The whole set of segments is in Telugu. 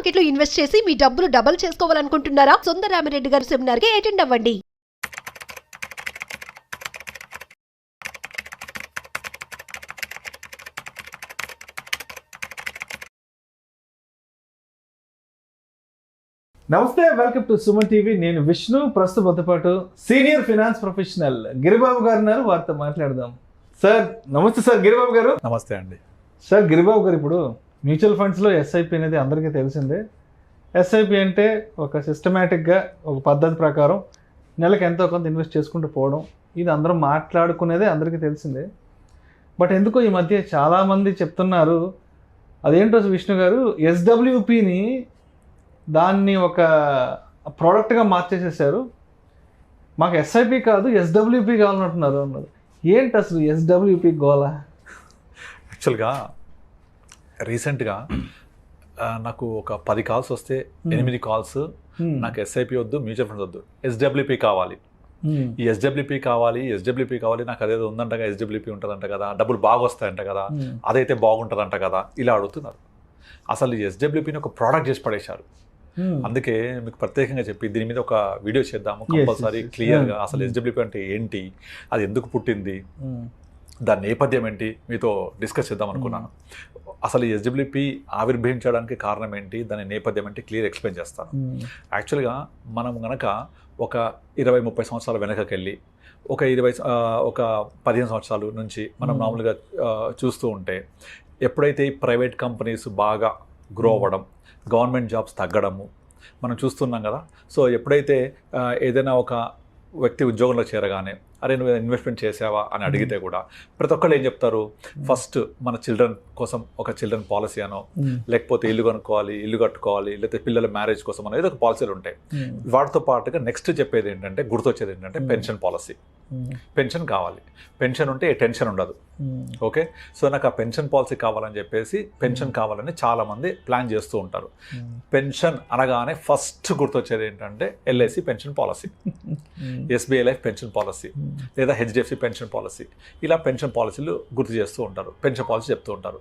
మార్కెట్ లో ఇన్వెస్ట్ చేసి మీ డబ్బులు డబుల్ చేసుకోవాలనుకుంటున్నారా? సుందరరామిరెడ్డి గారి సెమినార్ కి అటెండ్ అవ్వండి. నమస్తే, వెల్కమ్ టు సుమన్ టీవీ. నేను విష్ణు. ప్రస్తుతంతో పాటు సీనియర్ ఫైనాన్స్ ప్రొఫెషనల్ గిరిబాబు గారు ఉన్నారు. వారితో మాట్లాడదాం. సార్ నమస్తే. సార్ గిరిబాబు గారు నమస్తే అండి. సార్ గిరిబాబు గారు, ఇప్పుడు మ్యూచువల్ ఫండ్స్లో ఎస్ఐపి అనేది అందరికీ తెలిసిందే. ఎస్ఐపి అంటే ఒక సిస్టమేటిక్గా ఒక పద్ధతి ప్రకారం నెలకు ఎంతో కొంత ఇన్వెస్ట్ చేసుకుంటూ పోవడం, ఇది అందరం మాట్లాడుకునేదే అందరికీ తెలిసిందే. బట్ ఎందుకో ఈ మధ్య చాలామంది చెప్తున్నారు, అదేంటో విష్ణు గారు, ఎస్డబ్ల్యూపిని దాన్ని ఒక ప్రోడక్ట్గా మార్చేసేసారు. మాకు ఎస్ఐపి కాదు ఎస్డబ్ల్యూపి కావాలంటున్నారు అన్నారు. ఏంటి అసలు ఎస్డబ్ల్యూపి గోలా? యాక్చువల్గా రీసెంట్గా నాకు ఒక 10 కాల్స్ వస్తే 8 కాల్స్ నాకు ఎస్ఐపి వద్దు, మ్యూచువల్ ఫండ్స్ వద్దు, ఎస్డబ్ల్యూపి కావాలి. ఈ ఎస్డబ్ల్యూపీ కావాలి, నాకు అదేదో ఉందంట, ఎస్డబ్ల్యూపీ ఉంటుందంట కదా, డబ్బులు బాగా వస్తాయంట కదా, అదైతే బాగుంటుందంట కదా, ఇలా అడుగుతున్నారు. అసలు ఈ ఎస్డబ్ల్యూపీని ఒక ప్రోడక్ట్ చేసి పడేశారు. అందుకే మీకు ప్రత్యేకంగా చెప్పి దీని మీద ఒక వీడియో చేద్దాము కంపల్సరీ క్లియర్గా. అసలు ఎస్డబ్ల్యూపీ అంటే ఏంటి, అది ఎందుకు పుట్టింది, దాని నేపథ్యం ఏంటి, మీతో డిస్కస్ చేద్దాం అనుకున్నాను. అసలు ఈ ఎస్డబ్ల్యూపీ ఆవిర్భవించడానికి కారణం ఏంటి, దాని నేపథ్యం ఏంటి క్లియర్ ఎక్స్ప్లెయిన్ చేస్తాను. యాక్చువల్గా మనం కనుక ఒక 20-30 సంవత్సరాల వెనకకి వెళ్ళి ఒక 15 సంవత్సరాల నుంచి మనం మామూలుగా చూస్తూ ఉంటే, ఎప్పుడైతే ఈ ప్రైవేట్ కంపెనీస్ బాగా గ్రో అవ్వడం, గవర్నమెంట్ జాబ్స్ తగ్గడము మనం చూస్తున్నాం కదా. సో ఎప్పుడైతే ఏదైనా ఒక వ్యక్తి ఉద్యోగంలో చేరగానే, అరే నువ్వు ఇన్వెస్ట్మెంట్ చేసావా అని అడిగితే కూడా ప్రతి ఒక్కళ్ళు ఏం చెప్తారు, ఫస్ట్ మన చిల్డ్రన్ కోసం ఒక చిల్డ్రన్ పాలసీ అనో, లేకపోతే ఇల్లు కొనుక్కోవాలి, ఇల్లు కట్టుకోవాలి, లేకపోతే పిల్లల మ్యారేజ్ కోసం అనో ఏదో ఒక పాలసీలు ఉంటాయి. వాటితో పాటుగా నెక్స్ట్ చెప్పేది ఏంటంటే, గుర్తొచ్చేది ఏంటంటే పెన్షన్ పాలసీ. పెన్షన్ కావాలి, పెన్షన్ ఉంటే టెన్షన్ ఉండదు. ఓకే, సో నాకు ఆ పెన్షన్ పాలసీ కావాలని చెప్పేసి పెన్షన్ కావాలని చాలామంది ప్లాన్ చేస్తూ ఉంటారు. పెన్షన్ అనగానే ఫస్ట్ గుర్తొచ్చేది ఏంటంటే LIC pension policy, SBI life pension policy, లేదా హెచ్డిఎఫ్సి పెన్షన్ పాలసీ, ఇలా పెన్షన్ పాలసీలు గుర్తు చేస్తూ ఉంటారు, పెన్షన్ పాలసీ చెప్తూ ఉంటారు.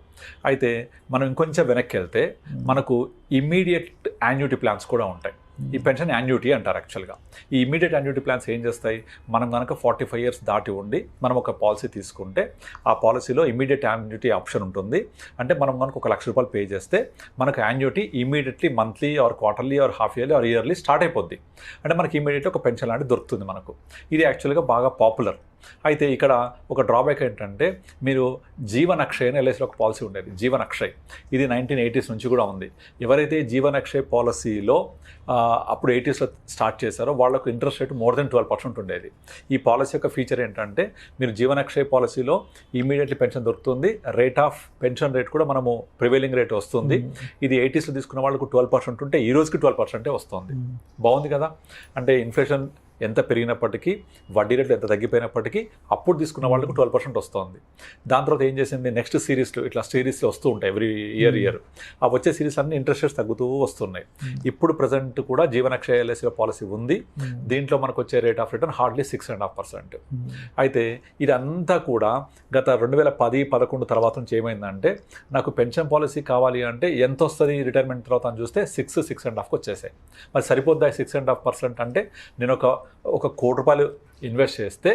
అయితే మనం ఇంకొంచెం వెనక్కి వెళ్తే మనకు ఇమ్మీడియట్ యాన్యుటీ ప్లాన్స్ కూడా ఉంటాయి. ఈ పెన్షన్ యాన్యుటీ అంటారు. యాక్చువల్గా ఈ ఇమీడియట్ యాన్యుటీ ప్లాన్స్ ఏం చేస్తాయి, మనం కనుక 45 years దాటి ఉండి మనం ఒక పాలసీ తీసుకుంటే ఆ పాలసీలో ఇమీడియట్ యాన్యుటీ ఆప్షన్ ఉంటుంది. అంటే మనం కనుక ₹1,00,000 పే చేస్తే మనకు annuity immediately monthly or quarterly or half yearly or yearly start అయిపోద్ది. అంటే మనకి ఇమీడియట్లీ ఒక పెన్షన్ లాంటి దొరుకుతుంది మనకు. ఇది యాక్చువల్గా బాగా పాపులర్. అయితే ఇక్కడ ఒక డ్రాబ్యాక్ ఏంటంటే, మీరు జీవన్ అక్షయ్ అని ఎల్ఐసిలో ఒక పాలసీ ఉండేది, జీవన్ అక్షయ్. ఇది 1980s నుంచి కూడా ఉంది. ఎవరైతే జీవన్ అక్షయ్ పాలసీలో అప్పుడు 80sలో స్టార్ట్ చేశారో వాళ్ళకు ఇంట్రెస్ట్ రేట్ మోర్ దెన్ 12% ఉండేది. ఈ పాలసీ యొక్క ఫీచర్ ఏంటంటే, మీరు జీవన్ అక్షయ్ పాలసీలో ఇమీడియట్లీ పెన్షన్ దొరుకుతుంది, రేట్ ఆఫ్ పెన్షన్ రేట్ కూడా మనము ప్రివైలింగ్ రేట్ వస్తుంది. ఇది 80sలో తీసుకున్న వాళ్ళకు 12% ఉంటే ఈ రోజుకి 12% వస్తుంది. బాగుంది కదా. అంటే ఇన్ఫ్లేషన్ ఎంత పెరిగినప్పటికీ, వడ్డీ రేట్లు ఎంత తగ్గిపోయినప్పటికీ అప్పుడు తీసుకున్న వాళ్ళకు 12% వస్తుంది. దాని తర్వాత ఏం చేసింది, నెక్స్ట్ సిరీస్లో ఇట్లా సిరీస్లో వస్తూ ఉంటాయి ఎవ్రీ ఇయర్. ఆ వచ్చే సిరీస్ అన్ని ఇంట్రెస్ట్ రేట్స్ తగ్గుతూ వస్తున్నాయి. ఇప్పుడు ప్రజెంట్ కూడా జీవనక్షయ ఎల్ఐసి పాలసీ ఉంది. దీంట్లో మనకు వచ్చే రేట్ ఆఫ్ రిటర్న్ హార్డ్లీ 6.5%. అయితే ఇదంతా కూడా గత 2010-11 తర్వాత నుంచి ఏమైందంటే, నాకు పెన్షన్ పాలసీ కావాలి అంటే ఎంత వస్తుంది రిటైర్మెంట్ తర్వాత అని చూస్తే 6.5కి వచ్చేసాయి. మరి సరిపోద్దా 6.5% అంటే, నేను ఒక ₹1,00,00,000 ఇన్వెస్ట్ చేస్తే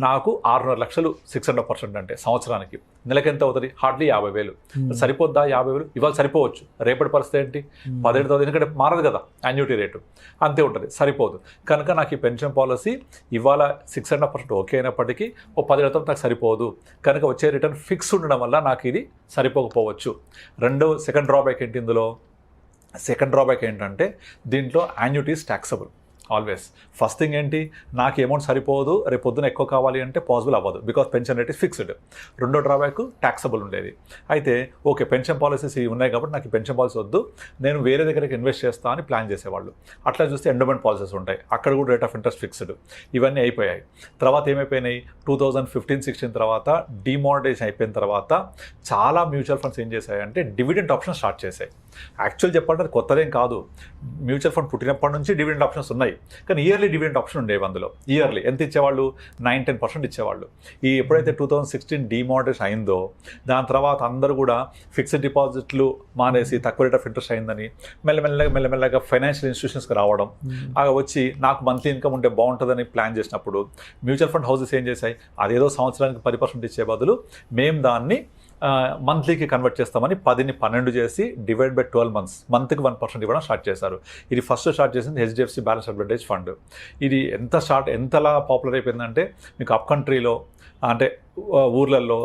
నాకు 6.5 లక్షలు 6.5% అంటే సంవత్సరానికి నెలకి ఎంత అవుతుంది, హార్డ్లీ 50,000. సరిపోద్దా 50,000? ఇవాళ సరిపోవచ్చు, రేపటి పరిస్థితి ఏంటి 17,000, ఎందుకంటే మారదు కదా యాన్యుటీ రేటు, అంతే ఉంటుంది, సరిపోదు. కనుక నాకు ఈ పెన్షన్ పాలసీ ఇవాళ 6.5% ఓకే అయినప్పటికీ ఓ 10 ఏళ్ళతో నాకు సరిపోదు. కనుక వచ్చే రిటర్న్ ఫిక్స్ ఉండడం వల్ల నాకు ఇది సరిపోకపోవచ్చు. సెకండ్ డ్రాబ్యాక్ ఏంటి ఇందులో, సెకండ్ డ్రాబ్యాక్ ఏంటంటే, దీంట్లో యాన్యుటీస్ ట్యాక్సబుల్ ఆల్వేస్. ఫస్ట్ థింగ్ ఏంటి, నాకు అమౌంట్ సరిపోదు, రేపు పొద్దున ఎక్కువ కావాలి అంటే పాసిబుల్ అవ్వదు, because pension rate is fixed. రెండో డ్రాబ్యాక్ ట్యాక్సబుల్ ఉండేది. అయితే ఓకే, పెన్షన్ పాలసీస్ ఉన్నాయి కాబట్టి నాకు ఈ పెన్షన్ పాలసీ వద్దు, నేను వేరే దగ్గరికి ఇన్వెస్ట్ చేస్తా అని ప్లాన్ చేసేవాళ్ళు. అట్లా చూస్తే ఎండోమెంట్ పాలసీస్ ఉంటాయి, అక్కడ కూడా రేట్ ఆఫ్ ఇంట్రెస్ట్ ఫిక్స్డ్. ఇవన్నీ అయిపోయాయి. తర్వాత ఏమైపోయినాయి, 2015-16 తర్వాత డిమానిటైజేషన్ అయిపోయిన తర్వాత చాలా మ్యూచువల్ ఫండ్స్ ఏం చేశాయంటే డివిడెంట్ ఆప్షన్ స్టార్ట్ చేశాయి. యాక్చువల్ చెప్పాలంటే అది కొత్తదేం కాదు. మ్యూచువల్ ఫండ్ పుట్టినప్పటి నుంచి డివిడెండ్ ఆప్షన్స్ ఉన్నాయి, కానీ ఇయర్లీ డివిడెండ్ ఆప్షన్ ఉండేవి. అందులో ఇయర్లీ ఎంత ఇచ్చేవాళ్ళు? 9-10% ఇచ్చేవాళ్ళు. ఈ ఎప్పుడైతే 2016 డిమానిటైజేషన్ అయిందో దాని తర్వాత అందరూ కూడా ఫిక్స్డ్ డిపాజిట్లు మానేసి తక్కువ రేట్ ఆఫ్ ఇంట్రెస్ట్ అయిందని మెల్లమెల్లగా ఫైనాన్షియల్ ఇన్స్టిట్యూషన్స్కి రావడం, వచ్చి నాకు మంత్లీ ఇన్కమ్ ఉంటే బాగుంటుందని ప్లాన్ చేసినప్పుడు మ్యూచువల్ ఫండ్ హౌసెస్ ఏం చేశాయి, అదేదో సంవత్సరానికి 10% ఇచ్చే బదులు మేము దాన్ని మంత్లీకి కన్వర్ట్ చేస్తామని 10ని 12 చేసి డివైడ్ బై 12 months మంత్కి 1% ఇవ్వడం స్టార్ట్ చేశారు. ఇది ఫస్ట్ స్టార్ట్ చేసింది హెచ్డిఎఫ్సి బ్యాలెన్స్ అడ్వాంటేజ్ ఫండ్. ఇది ఎంతలా పాపులర్ అయిపోయిందంటే మీకు అప్ కంట్రీలో అంటే ఊర్లలో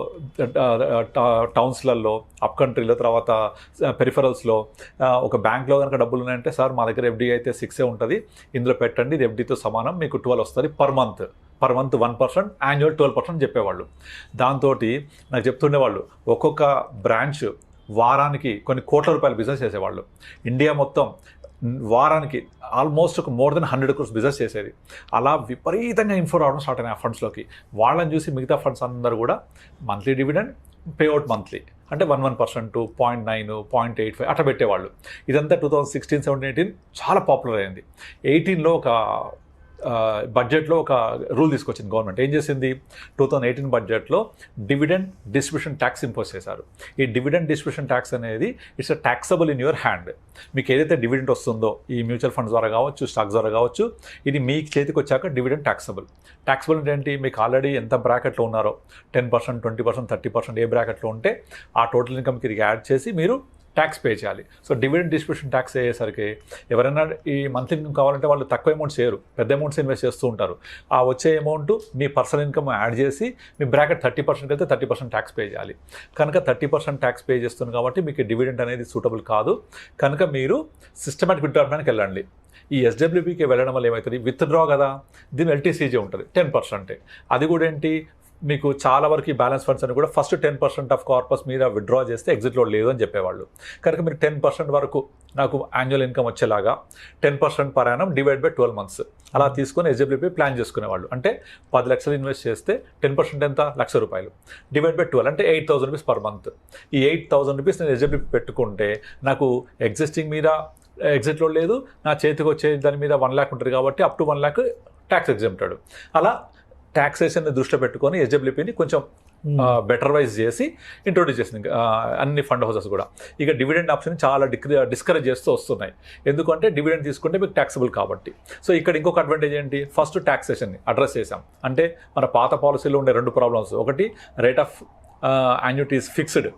టౌన్స్లలో అప్ కంట్రీలో తర్వాత పెరిఫరల్స్లో ఒక బ్యాంక్లో కనుక డబ్బులు ఉన్నాయంటే సార్ మా దగ్గర ఎఫ్డీ అయితే 6 ఉంటుంది, ఇందులో పెట్టండి, ఇది ఎఫ్డీతో సమానం, మీకు 12 వస్తుంది పర్ మంత్ 1%, యాన్యువల్ 12% చెప్పేవాళ్ళు. దాంతో నాకు చెప్తుండేవాళ్ళు ఒక్కొక్క బ్రాంచ్ వారానికి కొన్ని కోట్ల రూపాయల బిజినెస్ చేసేవాళ్ళు. ఇండియా మొత్తం వారానికి ఆల్మోస్ట్ ఒక మోర్ దెన్ 100 crores బిజినెస్ చేసేది. అలా విపరీతంగా ఇన్ఫ్లో రావడం స్టార్ట్ అయినాయి ఆ ఫండ్స్లోకి. వాళ్ళని చూసి మిగతా ఫండ్స్ అందరూ కూడా మంత్లీ డివిడెండ్ పేఅవుట్ మంత్లీ అంటే 1%, 0.9, 0.85 అట్లా పెట్టేవాళ్ళు. ఇదంతా 2016, 17, 18 చాలా పాపులర్ అయింది. 18లో ఒక బడ్జెట్లో ఒక రూల్ తీసుకొచ్చింది గవర్నమెంట్. ఏం చేసింది, 2018 బడ్జెట్లో డివిడెండ్ డిస్ట్రిబ్యూషన్ ట్యాక్స్ ఇంపోజ్ చేశారు. ఈ డివిడెండ్ డిస్ట్రిబ్యూషన్ ట్యాక్స్ అనేది it's a taxable in your hand. మీకు ఏదైతే డివిడెండ్ వస్తుందో ఈ మ్యూచువల్ ఫండ్స్ ద్వారా కావచ్చు, స్టాక్స్ ద్వారా కావచ్చు, ఇది మీ చేతికి వచ్చాక డివిడెండ్ ట్యాక్సబుల్ అంటే ఏంటి, మీకు ఆల్రెడీ ఎంత బ్రాకెట్లో ఉన్నారో 10%, 20%, 30% ఏ బ్రాకెట్లో ఉంటే ఆ టోటల్ ఇన్కమ్కి ఇది యాడ్ చేసి మీరు ట్యాక్స్ పే చేయాలి. సో డివిడెండ్ డిస్ట్రిబ్యూషన్ ట్యాక్స్ అయ్యేసరికి ఎవరైనా ఈ మంత్లీ ఇన్కమ్ కావాలంటే వాళ్ళు తక్కువ అమౌంట్స్ చేయరు, పెద్ద అమౌంట్స్ ఇన్వెస్ట్ చేస్తూ ఉంటారు. ఆ వచ్చే అమౌంట్ మీ పర్సనల్ ఇన్కమ్ యాడ్ చేసి మీ బ్రాకెట్ 30% అయితే 30% ట్యాక్స్ పే చేయాలి. కనుక 30% ట్యాక్స్ పే చేస్తుంది కాబట్టి మీకు డివిడెండ్ అనేది సూటబుల్ కాదు. కనుక మీరు సిస్టమాటిక్ విత్డ్రాకి వెళ్ళండి. ఈ ఎస్డబ్ల్యూపీకి వెళ్ళడం వల్ల ఏమవుతుంది, విత్డ్రా కదా, దీని ఎల్టీసీజే ఉంటుంది 10%. అది కూడా ఏంటి, మీకు చాలా వరకు ఈ బ్యాలెన్స్ ఫండ్స్ అని కూడా ఫస్ట్ 10% ఆఫ్ కార్పస్ మీద విత్డ్రా చేస్తే ఎగ్జిట్లో లేదు అని చెప్పేవాళ్ళు. కనుక మీరు 10% వరకు నాకు యాన్యువల్ ఇన్కమ్ వచ్చేలాగా 10% per annum divide by 12 months అలా తీసుకొని ఎస్డబ్ల్యూపీ ప్లాన్ చేసుకునేవాళ్ళు. అంటే 10 లక్షలు ఇన్వెస్ట్ చేస్తే 10% ఎంత, ₹1,00,000 డివైడ్ బై 12 అంటే ₹8,000 పర్ మంత్. ఈ ₹8,000 నేను ఎస్డబ్ల్యూపీ పెట్టుకుంటే నాకు ఎగ్జిస్టింగ్ మీద ఎగ్జిట్లో లేదు, నా చేతికి వచ్చే దాని మీద 1 lakh ఉంటుంది కాబట్టి up to 1 lakh tax exempted. అలా ట్యాక్సేషన్ని దృష్టిలో పెట్టుకొని ఎస్డబ్ల్యూపీని కొంచెం బెటర్ వైజ్ చేసి ఇంట్రొడ్యూస్ చేసింది అన్ని ఫండ్ హౌసెస్ కూడా. ఇక డివిడెండ్ ఆప్షన్ చాలా డిస్కరేజ్ చేస్తూ వస్తున్నాయి. ఎందుకంటే డివిడెండ్ తీసుకుంటే మీకు ట్యాక్సబుల్ కాబట్టి. సో ఇక్కడ ఇంకొక అడ్వాంటేజ్ ఏంటి, ఫస్ట్ ట్యాక్సేషన్ని అడ్రస్ చేసాం. అంటే మన పాత పాలసీలో ఉండే 2 ప్రాబ్లమ్స్, ఒకటి రేట్ ఆఫ్ యాన్యుటీస్ ఫిక్స్డ్,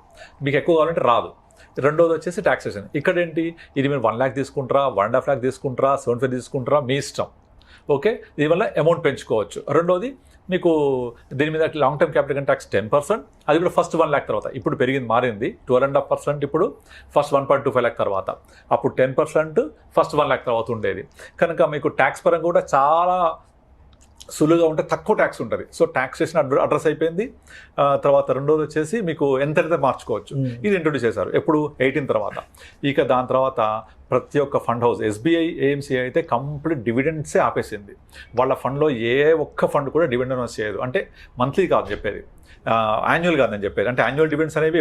మీకు ఎక్కువ కావాలంటే రాదు. రెండోది వచ్చేసి ట్యాక్సేషన్. ఇక్కడ ఏంటి, ఇది మీరు 1 lakh తీసుకుంటారా, 1.5 lakh తీసుకుంటారా, 75 తీసుకుంటారా, మీ ఇష్టం. ఓకే, దీనివల్ల అమౌంట్ పెంచుకోవచ్చు. రెండోది మీకు దీని మీద లాంగ్ టర్మ్ క్యాపిటల్ ట్యాక్స్ 10%, అది కూడా ఫస్ట్ 1 lakh తర్వాత. ఇప్పుడు మారింది 12.5%, ఇప్పుడు ఫస్ట్ 1.25 lakh తర్వాత. అప్పుడు 10% ఫస్ట్ 1 lakh తర్వాత ఉండేది. కనుక మీకు ట్యాక్స్ పరంగా కూడా చాలా సులువుగా ఉంటే తక్కువ ట్యాక్స్ ఉంటుంది. సో ట్యాక్సేషన్ అడ్రస్ అయిపోయింది. తర్వాత రెండోది వచ్చేసి మీకు ఎంతైతే మార్చుకోవచ్చు, ఇది ఇంట్రొడ్యూస్ చేశారు ఎప్పుడు 18 తర్వాత. ఇక దాని తర్వాత ప్రతి ఒక్క ఫండ్ హౌస్, ఎస్బీఐ, ఏఎంసీ అయితే కంప్లీట్ డివిడెండ్సే ఆపేసింది. వాళ్ళ ఫండ్లో ఏ ఒక్క ఫండ్ కూడా డివిడెండ్ అనౌన్స్ చేయదు. అంటే మంత్లీ కాదు చెప్పేది, యాన్యువల్ కాదని చెప్పేది. అంటే యాన్యువల్ డివిడెండ్స్ అనేవి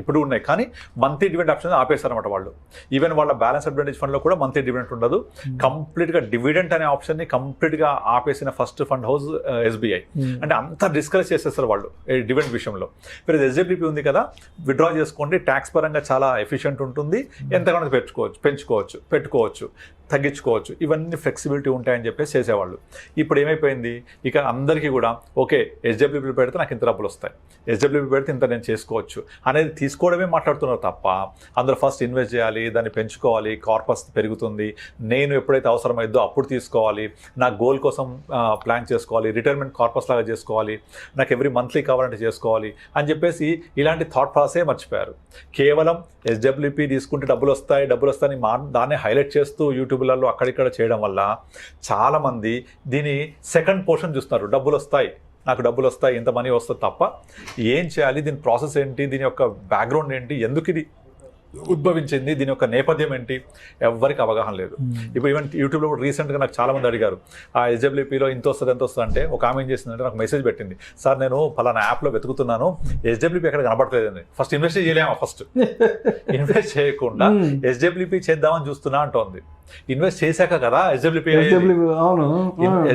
ఇప్పుడు ఉన్నాయి కానీ మంత్లీ డివిడెండ్ ఆప్షన్ ఆపేస్తారన్నమాట వాళ్ళు. ఈవెన్ వాళ్ళ బ్యాలెన్స్ అడ్వాంటేజ్ ఫండ్లో కూడా మంత్లీ డివిడెంట్ ఉండదు. కంప్లీట్గా డివిడెంట్ అనే ఆప్షన్ని కంప్లీట్గా ఆపేసిన ఫస్ట్ ఫండ్ హౌస్ ఎస్బీఐ. అంటే అంతా డిస్కరేజ్ చేసేస్తారు వాళ్ళు డివిడెంట్ విషయంలో. మీరు ఎస్డబ్ల్యూపీ ఉంది కదా, విత్డ్రా చేసుకోండి, ట్యాక్స్ పరంగా చాలా ఎఫిషియెంట్ ఉంటుంది, ఎంతగానో పెంచుకోవచ్చు, పెట్టుకోవచ్చు, తగ్గించుకోవచ్చు, ఇవన్నీ ఫ్లెక్సిబిలిటీ ఉంటాయని చెప్పేసి చేసేవాళ్ళు. ఇప్పుడు ఏమైపోయింది, ఇక అందరికీ కూడా ఓకే ఎస్డబ్ల్యూపీ పెడితే నాకు ఇంత డబ్బులు వస్తాయి, ఎస్డబ్ల్యూపీ పెడితే ఇంత నేను చేసుకోవచ్చు అనేది తీసుకోవడమే మాట్లాడుతున్నారు తప్ప అందరూ ఫస్ట్ ఇన్వెస్ట్ చేయాలి, దాన్ని పెంచుకోవాలి, కార్పస్ పెరుగుతుంది, నేను ఎప్పుడైతే అవసరమైద్దో అప్పుడు తీసుకోవాలి, నా గోల్ కోసం ప్లాన్ చేసుకోవాలి, రిటైర్మెంట్ కార్పస్ లాగా చేసుకోవాలి, నాకు ఎవ్రీ మంత్లీ కావాలంటే చేసుకోవాలి అని చెప్పేసి ఇలాంటి థాట్ ప్రాసెసే మర్చిపోయారు. కేవలం ఎస్డబ్ల్యూపీ తీసుకుంటే డబ్బులు వస్తాయి దాన్ని హైలైట్ చేస్తూ యూట్యూబ్లలో అక్కడిక్కడ చేయడం వల్ల చాలామంది దీని సెకండ్ పోర్షన్ చూస్తున్నారు. నాకు డబ్బులు వస్తాయి, ఇంత మనీ వస్తుంది తప్ప ఏం చేయాలి, దీని ప్రాసెస్ ఏంటి, దీని యొక్క బ్యాక్గ్రౌండ్ ఏంటి, ఎందుకు ఇది ఉద్భవించింది, దీని యొక్క నేపథ్యం ఏంటి, ఎవరికి అవగాహన లేదు. ఇప్పుడు ఈవెన్ యూట్యూబ్లో కూడా రీసెంట్గా నాకు చాలా మంది అడిగారు, ఆ SWPలో ఎంత వస్తుంది ఎంత వస్తుంది అంటే, ఒక ఆమె ఏం చేసిందంటే నాకు మెసేజ్ పెట్టింది, సార్ నేను పలానా యాప్లో వెతుకుతున్నాను, SWP ఎక్కడ కనబడట్లేదండి. ఫస్ట్ ఇన్వెస్ట్ చేయలేమా, ఫస్ట్ ఇన్వెస్ట్ చేయకుండా SWP చేద్దామని చూస్తున్నా అంటోంది. ఇన్వెస్ట్ చేశాక కదా SWP,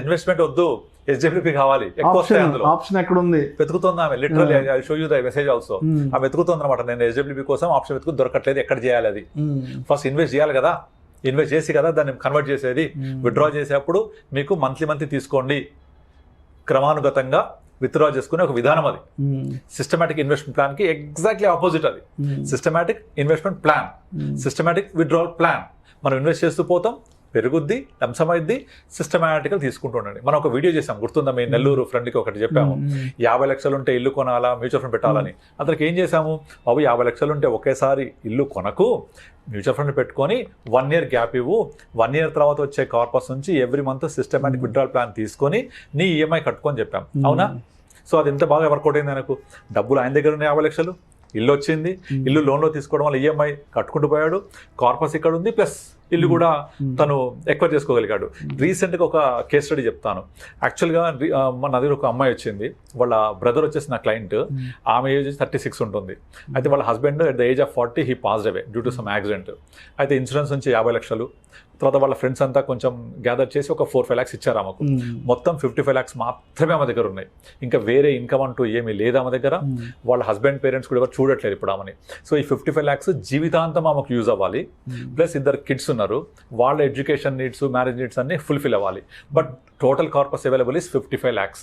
ఇన్వెస్ట్మెంట్ వద్దు, SWP కావాలి, ఎక్కువ వస్తాయి అందులో. ఆప్షన్ ఎక్కడ ఉంది వెతుకుతుంది ఆమె, literally I show you the message also. ఆమె వెతుకుతుంది అనమాట, నేను SWP కోసం ఆప్షన్ వెతుకు దొరకట్లేదు, ఎక్కడ చేయాలి అది. ఫస్ట్ ఇన్వెస్ట్ చేయాలి కదా, ఇన్వెస్ట్ చేసి కదా దాన్ని కన్వర్ట్ చేసేది. విత్డ్రా చేసేప్పుడు మీకు మంత్లీ తీసుకోండి, క్రమానుగతంగా విత్డ్రా చేసుకునే ఒక విధానం అది. సిస్టమాటిక్ ఇన్వెస్ట్మెంట్ ప్లాన్ కి ఎగ్జాక్ట్లీ ఆపోజిట్ అది. Systematic investment plan, systematic withdrawal plan. మనం ఇన్వెస్ట్ చేస్తూ పోతాం, పెరుగుద్ది, లంసమైద్ది, సిస్టమాటిక్గా తీసుకుంటూ ఉండండి. మనం ఒక వీడియో చేసాం, గుర్తుందా, మీ నెల్లూరు ఫ్రెండ్కి ఒకటి చెప్పాము, 50 లక్షలు ఉంటే ఇల్లు కొనాలా, మ్యూచువల్ ఫండ్ పెట్టాలని. అతనికి ఏం చేసాము, బాబు 50 లక్షలు ఉంటే ఒకేసారి ఇల్లు కొనకు, మ్యూచువల్ ఫండ్ పెట్టుకొని 1 year గ్యాప్ ఇవ్వు, 1 year తర్వాత వచ్చే కార్పస్ నుంచి every month systematic withdrawal plan తీసుకొని నీ EMI కట్టుకొని చెప్పాం. అవునా? సో అది ఎంత బాగా వర్కౌట్ అయింది ఆయనకు. డబ్బులు ఆయన దగ్గర ఉన్నాయి 50 లక్షలు, ఇల్లు వచ్చింది, ఇల్లు లోన్లో తీసుకోవడం వల్ల EMI కట్టుకుంటూ పోయాడు, కార్పస్ ఇక్కడ ఉంది, ప్లస్ ఇల్లు కూడా తను ఎక్వైర్ చేసుకోగలిగాడు. రీసెంట్గా ఒక కేస్ స్టడీ చెప్తాను. యాక్చువల్గా మన దగ్గర ఒక అమ్మాయి వచ్చింది, వాళ్ళ బ్రదర్ వచ్చేసి నా క్లయింట్, ఆమె ఏజ్ 36 ఉంటుంది. అయితే వాళ్ళ husband at the age of 40 he passed away due to some accident. అయితే ఇన్సూరెన్స్ నుంచి 50 లక్షలు, తర్వాత వాళ్ళ ఫ్రెండ్స్ అంతా కొంచెం గ్యాదర్ చేసి ఒక 4-5 lakhs ఇచ్చారు ఆమెకు. మొత్తం 55 lakhs మాత్రమే ఆమె దగ్గర ఉన్నాయి. ఇంకా వేరే ఇన్కమ్ అంటూ ఏమీ లేదు ఆమె దగ్గర. వాళ్ళ హస్బెండ్ పేరెంట్స్ కూడా ఎవరు చూడట్లేదు ఇప్పుడు ఆమెని. సో ఈ 55 lakhs జీవితాంతం ఆమెకు యూజ్ అవ్వాలి. ప్లస్ 2 kids ఉన్నారు, వాళ్ళ ఎడ్యుకేషన్ నీడ్స్, మ్యారేజ్ నీడ్స్ అన్ని ఫుల్ఫిల్ అవ్వాలి. But total corpus available is 55 lakhs.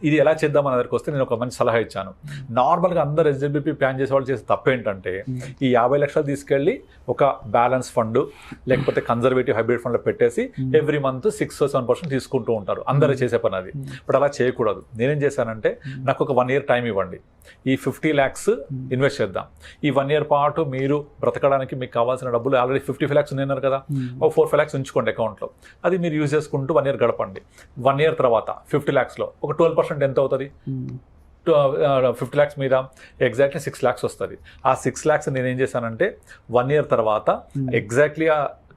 ఇది ఎలా చేద్దామని దగ్గరికి వస్తే నేను ఒక మంచి సలహా ఇచ్చాను. నార్మల్గా అందరు SWP ప్లాన్ చేసే వాళ్ళు చేసే తప్పు ఏంటంటే, ఈ 50 లక్షలు తీసుకెళ్ళి ఒక బ్యాలెన్స్ ఫండ్ లేకపోతే కన్జర్వేటివ్ హైబ్రిడ్ ఫండ్లో పెట్టేసి ఎవ్రీ మంత్ 6-7% తీసుకుంటూ ఉంటారు. అందరూ చేసే పని అది. బట్ అలా చేయకూడదు. నేనేం చేశానంటే, నాకు ఒక 1 year టైం ఇవ్వండి, ఈ 50 lakhs ఇన్వెస్ట్ చేద్దాం. ఈ 1 year పాటు మీరు బ్రతకడానికి మీకు కావాల్సిన డబ్బులు ఆల్రెడీ 55 lakhs ఉన్నారు కదా, ఒక 4-5 lakhs ఉంచుకోండి అకౌంట్లో. అది మీరు యూజ్ చేసుకుంటూ 1 year గడపండి. 1 year తర్వాత 50 lakhsలో ఒక 12% ఎంత అవుతుంది? 50 lakhs మీద ఎగ్జాక్ట్లీ 6 lakhs వస్తుంది. ఆ 6 lakhs నేను ఏం చేశానంటే 1 year తర్వాత ఎగ్జాక్ట్లీ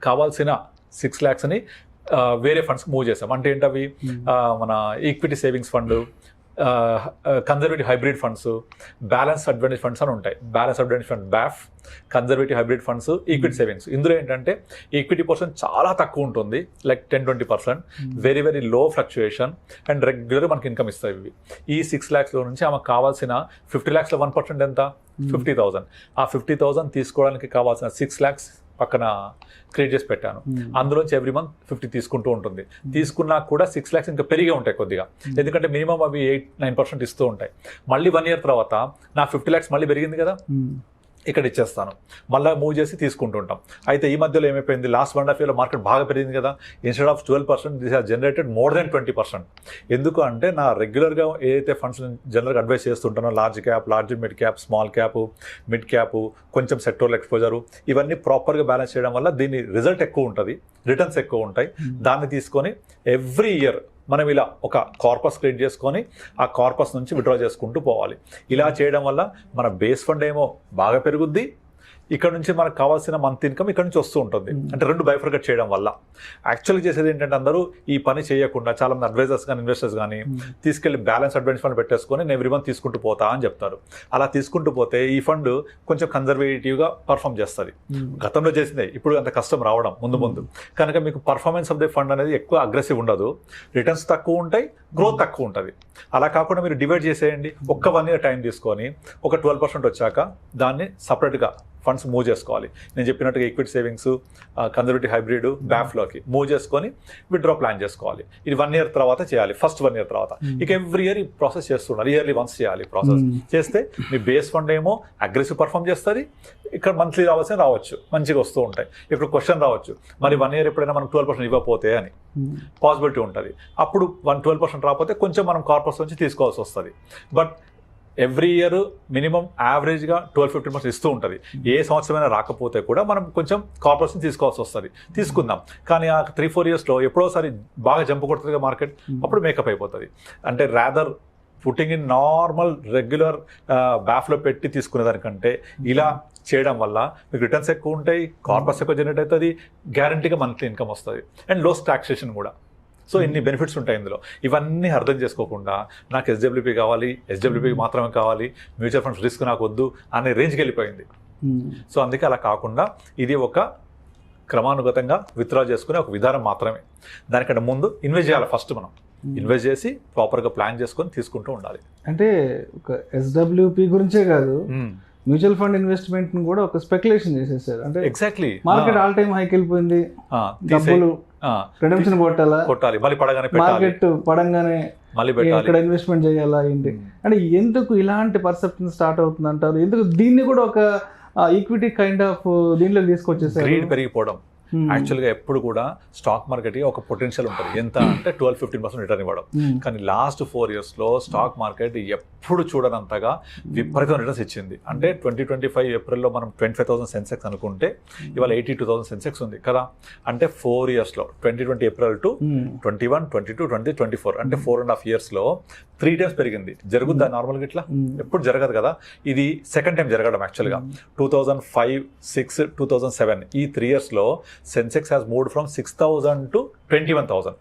కావాల్సిన 6 lakhsని వేరే ఫండ్స్ మూవ్ చేసాం. అంటే ఏంటవి, మన equity savings fund, conservative hybrid funds, balance advantage funds అని ఉంటాయి. Balance advantage fund BAF, conservative hybrid funds, equity savings. ఇందులో ఏంటంటే ఈక్విటీ పర్సెంట్ చాలా తక్కువ ఉంటుంది, like 10-20%, very very low fluctuation and regular మనకి ఇన్కమ్ ఇస్తాయి ఇవి. ఈ 6 lakhsలో నుంచి ఆమెకు కావాల్సిన 50 lakhsలో 1% ఎంత? 50,000. ఆ 50,000 తీసుకోవడానికి కావాల్సిన 6 lakhs పక్కన క్రియేట్ చేసి పెట్టాను. అందులోంచి ఎవ్రీ మంత్ 50 తీసుకుంటూ ఉంటుంది. తీసుకున్నా కూడా 6 lakhs ఇంకా పెరిగే ఉంటాయి కొద్దిగా, ఎందుకంటే మినిమం అవి 8-9% ఇస్తూ ఉంటాయి. మళ్ళీ 1 year తర్వాత నా 50 lakhs మళ్ళీ పెరిగింది కదా, ఇక్కడ ఇచ్చేస్తాను, మళ్ళీ మూవ్ చేసి తీసుకుంటుంటాం. అయితే ఈ మధ్యలో ఏమైపోయింది, లాస్ట్ 1.5 yearలో మార్కెట్ బాగా పెరిగింది కదా, instead of 12% this has generated more than 20%. ఎందుకు అంటే నా రెగ్యులర్గా ఏదైతే ఫండ్స్ జనరల్గా అడ్వైస్ చేస్తుంటానో, large cap, large mid cap, small cap, mid cap, కొంచెం సెక్టోరల్ ఎక్స్పోజరు, ఇవన్నీ ప్రాపర్గా బ్యాలెన్స్ చేయడం వల్ల దీని రిజల్ట్ ఎక్కువ ఉంటుంది, రిటర్న్స్ ఎక్కువ ఉంటాయి. దాన్ని తీసుకొని ఎవ్రీ ఇయర్ మనం ఇలా ఒక కార్పస్ క్రియేట్ చేసుకొని ఆ కార్పస్ నుంచి విత్డ్రా చేసుకుంటూ పోవాలి. ఇలా చేయడం వల్ల మన బేస్ ఫండ్ ఏమో బాగా పెరుగుద్ది, ఇక్కడ నుంచి మనకు కావాల్సిన మంత్ ఇన్కమ్ ఇక్కడ నుంచి వస్తూ ఉంటుంది. అంటే 2 బైఫర్కేట్ చేయడం వల్ల. యాక్చువల్గా చేసేది ఏంటంటే, అందరూ ఈ పని చేయకుండా చాలామంది అడ్వైజర్స్ కానీ ఇన్వెస్టర్స్ కానీ తీసుకెళ్లి బ్యాలెన్స్ అడ్వాంటేజ్ ఫండ్ పెట్టేసుకొని నేను ఎవ్రీ మంత్ తీసుకుంటూ పోతా అని చెప్తారు. అలా తీసుకుంటూ పోతే ఈ ఫండ్ కొంచెం కన్జర్వేటివ్గా పర్ఫామ్ చేస్తుంది. గతంలో చేసిందే, ఇప్పుడు అంత కష్టం రావడం ముందు కనుక మీకు పర్ఫార్మెన్స్ ఆఫ్ ద ఫండ్ అనేది ఎక్కువ అగ్రెసివ్ ఉండదు, రిటర్న్స్ తక్కువ ఉంటాయి, గ్రోత్ తక్కువ ఉంటుంది. అలా కాకుండా మీరు డివైడ్ చేసేయండి. ఒక్క 1 year టైం తీసుకొని ఒక 12% వచ్చాక దాన్ని సపరేట్గా ఫండ్స్ మూవ్ చేసుకోవాలి. నేను చెప్పినట్టుగా ఈక్విటీ సేవింగ్స్, కన్జర్వేటివ్ హైబ్రిడ్, BAFలోకి మూవ్ చేసుకొని విత్డ్రా ప్లాన్ చేసుకోవాలి. ఇది 1 year తర్వాత చేయాలి, ఫస్ట్ 1 year తర్వాత. ఇక ఎవ్రీ ఇయర్ ఈ ప్రాసెస్ చేస్తున్నారు, ఇయర్లీ వన్స్ చేయాలి. ప్రాసెస్ చేస్తే మీ బేస్ ఫండ్ ఏమో అగ్రెసివ్ పర్ఫామ్ చేస్తుంది, ఇక్కడ మంత్లీ రావచ్చు, మంచిగా వస్తూ ఉంటాయి. ఇప్పుడు క్వశ్చన్ రావచ్చు, మరి 1 year ఎప్పుడైనా మనం 12% ఇవ్వకపోతే అని పాసిబిలిటీ ఉంటుంది. అప్పుడు 12% రాకపోతే కొంచెం మనం కార్పస్ నుంచి తీసుకోవాల్సి వస్తుంది. బట్ ఎవ్రీ ఇయర్ మినిమం యావరేజ్గా 12-15% ఇస్తూ ఉంటుంది. ఏ సంవత్సరమైనా రాకపోతే కూడా మనం కొంచెం కార్పొరేషన్ తీసుకోవాల్సి వస్తుంది, తీసుకుందాం. కానీ ఆ 3-4 yearsలో ఎప్పుడోసారి బాగా జంప్ కొడుతుంది మార్కెట్, అప్పుడు మేకప్ అయిపోతుంది. అంటే rather putting in normal regular బ్యాఫ్లో పెట్టి తీసుకునే దానికంటే ఇలా చేయడం వల్ల మీకు రిటర్న్స్ ఎక్కువ ఉంటాయి, కార్పస్ ఎక్కువ జనరేట్ అవుతుంది, గ్యారంటీగా మంత్లీ ఇన్కమ్ వస్తుంది అండ్ లోస్ టాక్సేషన్ కూడా. సో ఇన్ని బెనిఫిట్స్ ఉంటాయి ఇందులో. ఇవన్నీ అర్థం చేసుకోకుండా నాకు ఎస్డబ్ల్యూపీ కావాలి, ఎస్డబ్ల్యూపీ మాత్రమే కావాలి, మ్యూచువల్ ఫండ్స్ రిస్క్ నాకు వద్దు అనే రేంజ్కి వెళ్ళిపోయింది. సో అందుకే అలా కాకుండా ఇది ఒక క్రమానుగతంగా విత్డ్రా చేసుకునే ఒక విధానం మాత్రమే. దానికంటే ముందు ఇన్వెస్ట్ చేయాలి. ఫస్ట్ మనం ఇన్వెస్ట్ చేసి ప్రాపర్గా ప్లాన్ చేసుకొని తీసుకుంటూ ఉండాలి. అంటే ఒక ఎస్డబ్ల్యూపీ గురించే కాదు, మ్యూచువల్ ఫండ్ ఇన్వెస్ట్మెంట్ ని కూడా ఒక స్పెక్యులేషన్ చేసేసారు. అంటే ఎగ్జాక్ట్లీ మార్కెట్ ఆల్ టైమ్ హైకి వెళ్ళిపోయింది, డబ్బులు రిడెంప్షన్ కొట్టాలి, మళ్ళీ పడగానే మార్కెట్ పడంగానే మళ్ళీ ఎక్కడ ఇన్వెస్ట్మెంట్ చేయాలా ఏంటి అంటే ఎందుకు ఇలాంటి పర్సెప్షన్ స్టార్ట్ అవుతుంది అంటారు? ఎందుకు దీన్ని కూడా ఒక ఈక్విటీ కైండ్ ఆఫ్ దీంట్లో తీసుకొచ్చేసారు? గ్రీడ్ పెరిగిపోవడం. యాక్చువల్గా ఎప్పుడు కూడా స్టాక్ మార్కెట్కి ఒక పొటెన్షియల్ ఉంటుంది, ఎంత అంటే 12-15% రిటర్న్ ఇవ్వడం. కానీ లాస్ట్ 4 yearsలో స్టాక్ మార్కెట్ ఎప్పుడు చూడనంతగా విపరీతం రిటర్న్స్ ఇచ్చింది. అంటే 2025 ఏప్రిల్లో మనం 25,000 సెన్సెక్స్ అనుకుంటే ఇవాళ 82,000 సెన్సెక్స్ ఉంది కదా. అంటే 4 yearsలో 2020 ఏప్రిల్ టు 21, 22, 20, 24 అంటే 4.5 yearsలో 3 times పెరిగింది. జరుగుద్దా నార్మల్గా ఇట్లా? ఎప్పుడు జరగదు కదా. ఇది సెకండ్ టైం జరగడం. యాక్చువల్గా 2005, 6, 2007 ఈ 3 yearsలో Sensex has moved from 6,000 to 21,000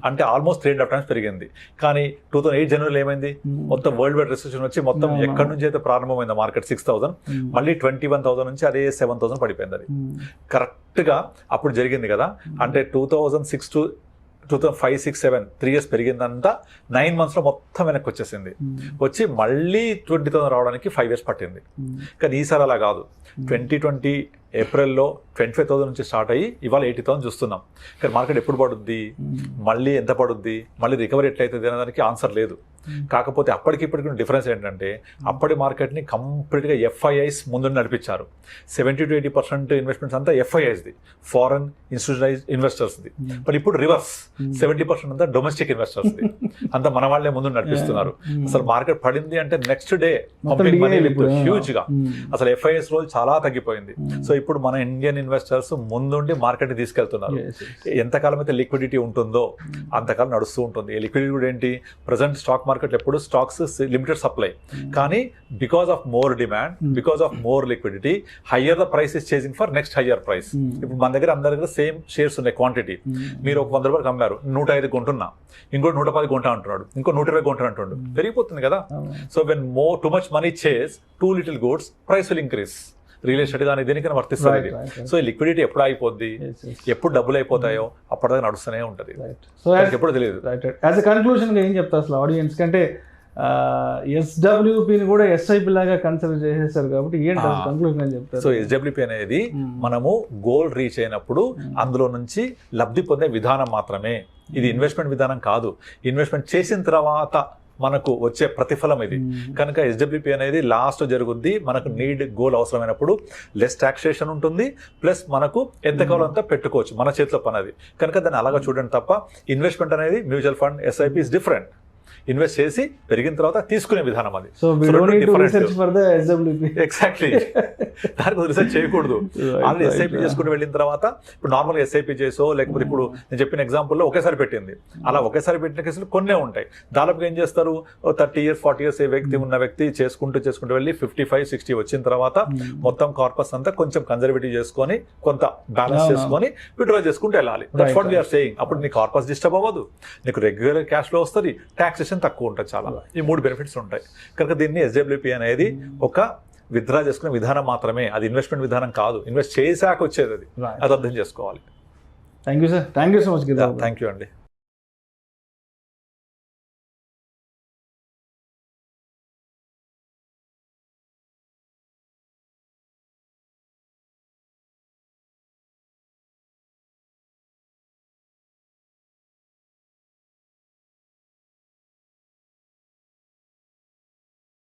అంటే ఆల్మోస్ట్ 3.5 times పెరిగింది. కానీ 2008 జనవరిలో ఏమైంది? మొత్తం వరల్డ్ వైడ్ రిసెషన్ వచ్చి మొత్తం ఎక్కడి నుంచి అయితే ప్రారంభమైంది మార్కెట్ 6,000 మళ్ళీ 21,000 నుంచి అదే 7,000 పడిపోయింది. అది కరెక్ట్గా అప్పుడు జరిగింది కదా. అంటే 2006 to 2005, 6, 7 3 years పెరిగిందంతా 9 monthsలో మొత్తం వెనక్కి వచ్చేసింది. వచ్చి మళ్ళీ 20,000 రావడానికి 5 years పట్టింది. కానీ ఈసారి అలా కాదు. 2020 ఏప్రిల్లో 25,000 నుంచి స్టార్ట్ అయ్యి ఇవాళ 80,000 చూస్తున్నాం. కానీ మార్కెట్ ఎప్పుడు పడుద్ది, మళ్ళీ ఎంత పడుద్ది, మళ్ళీ రికవరీ ఎట్లయితుంది అనేదానికి ఆన్సర్ లేదు. కాకపోతే అప్పటికి ఇప్పటికి డిఫరెన్స్ ఏంటంటే అప్పటి మార్కెట్ని కంప్లీట్గా ఎఫ్ఐఐస్ ముందు నడిపించారు. 70-80% ఇన్వెస్ట్మెంట్స్ అంతా ఎఫ్ఐఐస్ది, ఫారెన్ ఇన్స్టిట్యూషనలైజ్డ్ ఇన్వెస్టర్స్ది. బట్ ఇప్పుడు రివర్స్, 70% అంతా డొమెస్టిక్ ఇన్వెస్టర్స్ది, అంతా మన వాళ్ళే ముందు నడిపిస్తున్నారు. అసలు మార్కెట్ పడింది అంటే నెక్స్ట్ డే పంపింగ్ మనీ హ్యూజ్గా, అసలు ఎఫ్ఐఐస్ రోల్ చాలా తగ్గిపోయింది. సో ఇప్పుడు మన ఇండియన్ ఇన్వెస్టర్స్ ముందుండి మార్కెట్ తీసుకెళ్తున్నారు. ఎంతకాలం అయితే లిక్విడిటీ ఉంటుందో అంతకాలం నడుస్తూ ఉంటుంది. ఈ లిక్విడిటీ కూడా ఏంటి, ప్రజెంట్ స్టాక్ మార్కెట్ ఎప్పుడు స్టాక్స్ లిమిటెడ్ సప్లై, కానీ because of more demand, because of more liquidity, higher the price is chasing for next higher price. ఇప్పుడు మన దగ్గర అందరి దగ్గర సేమ్ షేర్స్ ఉన్నాయి క్వాంటిటీ. మీరు ఒక 100 రూపాయలు అమ్మారు, 105 కొంటున్నా, ఇంకోటి 110 కొంటా అంటున్నాడు, ఇంకో 120 కొంటా అంటున్నాడు, పెరిగిపోతుంది కదా. So when more too much money chase too little goods, price will increase. Real estate కానీ దేనికైనా వర్తిస్తుంది. సో ఈ లిక్విడిటీ ఎప్పుడు అయిపోద్ది, ఎప్పుడు డబ్బులు అయిపోతాయో అప్పటిదాకా నడుస్తూనే ఉంటుంది. సో ఎప్పుడు తెలియదు. యాజ్ ఎ కన్క్లూజన్ ఏం చెప్తా అసలు ఆడియన్స్ కంటే, ఎస్డబ్ల్యూపీని కూడా ఎస్ఐపి లాగా కన్సిడర్ చేసేసారు కాబట్టి ఏంటి కన్క్లూజన్ అని చెప్తారు? సో ఎస్డబ్ల్యూపీ అనేది మనము గోల్ రీచ్ అయినప్పుడు అందులో నుంచి లబ్ధి పొందే విధానం మాత్రమే. ఇది ఇన్వెస్ట్మెంట్ విధానం కాదు. ఇన్వెస్ట్మెంట్ చేసిన తర్వాత మనకు వచ్చే ప్రతిఫలం ఇది. కనుక ఎస్డబ్ల్యూపీ అనేది లాస్ట్ జరుగుద్ది. మనకు నీడ్ గోల్ అవసరమైనప్పుడు లెస్ టాక్సేషన్ ఉంటుంది, ప్లస్ మనకు ఎంతకాలం అంతా పెట్టుకోవచ్చు, మన చేతిలో పని అది. కనుక దాన్ని అలాగా చూడండి తప్ప ఇన్వెస్ట్మెంట్ అనేది mutual fund, SIP is different. Invest చేసి పెరిగిన తర్వాత తీసుకునే విధానం అది. ఎగ్జాక్ట్లీ, దానికి రీసెర్చ్ చేయకూడదు. ఆల్రెడీ ఎస్ఐపి చేసుకుని వెళ్ళిన తర్వాత ఇప్పుడు నార్మల్గా ఎస్ఐపి చేసో లేకపోతే ఇప్పుడు నేను చెప్పిన ఎగ్జాంపుల్లో ఒకేసారి పెట్టింది, అలా ఒకేసారి పెట్టిన కేసులు కొన్నే ఉంటాయి. దాదాపు ఏం చేస్తారు, 30 years 40 years ఏ వ్యక్తి ఉన్న వ్యక్తి చేసుకుంటూ వెళ్ళి 55-60 వచ్చిన తర్వాత మొత్తం కార్పస్ అంతా కొంచెం కన్జర్వేటివ్ చేసుకొని కొంత బ్యాలెన్స్ చేసుకొని విత్డ్రా చేసుకుంటూ వెళ్ళాలి. That's what we are saying. అప్పుడు నీ కార్పస్ డిస్టర్బ్ అవ్వదు, నీకు రెగ్యులర్ క్యాష్ ఫ్లో వస్తుంది, టాక్సేషన్ తక్కువ ఉంటుంది. చాలా ఈ 3 బెనిఫిట్స్ ఉంటాయి. కనుక దీన్ని ఎస్డబ్ల్యూపీ అనేది ఒక విత్డ్రా చేసుకునే విధానం మాత్రమే, అది ఇన్వెస్ట్మెంట్ విధానం కాదు. ఇన్వెస్ట్ చేశాక వచ్చేది అది, అది అర్థం చేసుకోవాలి. Thank you sir, thank you so much. Thank you అండి.